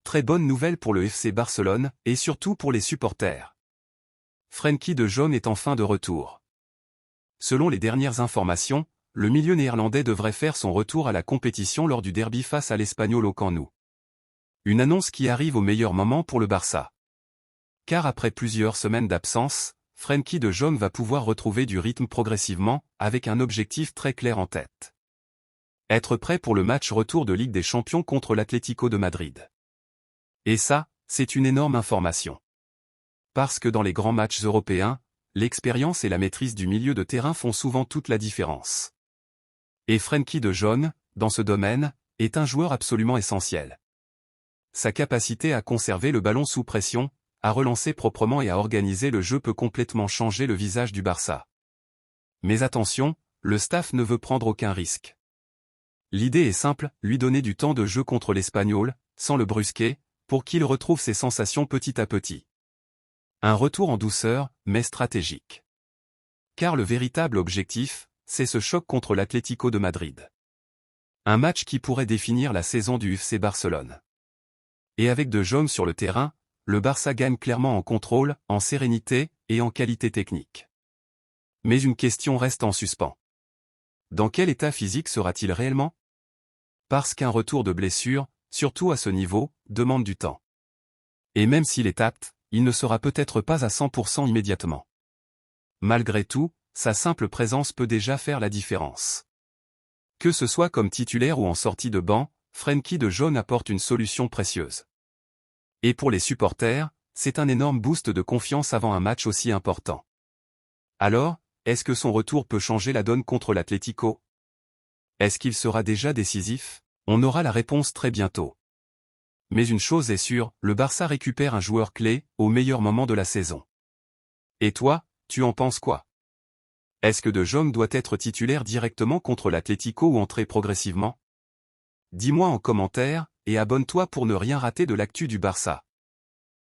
Très bonne nouvelle pour le FC Barcelone, et surtout pour les supporters. Frenkie de Jong est enfin de retour. Selon les dernières informations, le milieu néerlandais devrait faire son retour à la compétition lors du derby face à l'Espanyol au Camp Nou. Une annonce qui arrive au meilleur moment pour le Barça. Car après plusieurs semaines d'absence, Frenkie de Jong va pouvoir retrouver du rythme progressivement, avec un objectif très clair en tête. Être prêt pour le match retour de Ligue des Champions contre l'Atlético de Madrid. Et ça, c'est une énorme information. Parce que dans les grands matchs européens, l'expérience et la maîtrise du milieu de terrain font souvent toute la différence. Et Frenkie de Jong, dans ce domaine, est un joueur absolument essentiel. Sa capacité à conserver le ballon sous pression, à relancer proprement et à organiser le jeu peut complètement changer le visage du Barça. Mais attention, le staff ne veut prendre aucun risque. L'idée est simple, lui donner du temps de jeu contre l'Espanyol, sans le brusquer, pour qu'il retrouve ses sensations petit à petit. Un retour en douceur, mais stratégique. Car le véritable objectif, c'est ce choc contre l'Atlético de Madrid. Un match qui pourrait définir la saison du FC Barcelone. Et avec De Jong sur le terrain, le Barça gagne clairement en contrôle, en sérénité et en qualité technique. Mais une question reste en suspens. Dans quel état physique sera-t-il réellement? Parce qu'un retour de blessure, surtout à ce niveau, demande du temps. Et même s'il est apte, il ne sera peut-être pas à 100% immédiatement. Malgré tout, sa simple présence peut déjà faire la différence. Que ce soit comme titulaire ou en sortie de banc, Frenkie de Jong apporte une solution précieuse. Et pour les supporters, c'est un énorme boost de confiance avant un match aussi important. Alors, est-ce que son retour peut changer la donne contre l'Atlético? Est-ce qu'il sera déjà décisif? On aura la réponse très bientôt. Mais une chose est sûre, le Barça récupère un joueur clé, au meilleur moment de la saison. Et toi, tu en penses quoi? Est-ce que De Jong doit être titulaire directement contre l'Atlético ou entrer progressivement? Dis-moi en commentaire, et abonne-toi pour ne rien rater de l'actu du Barça.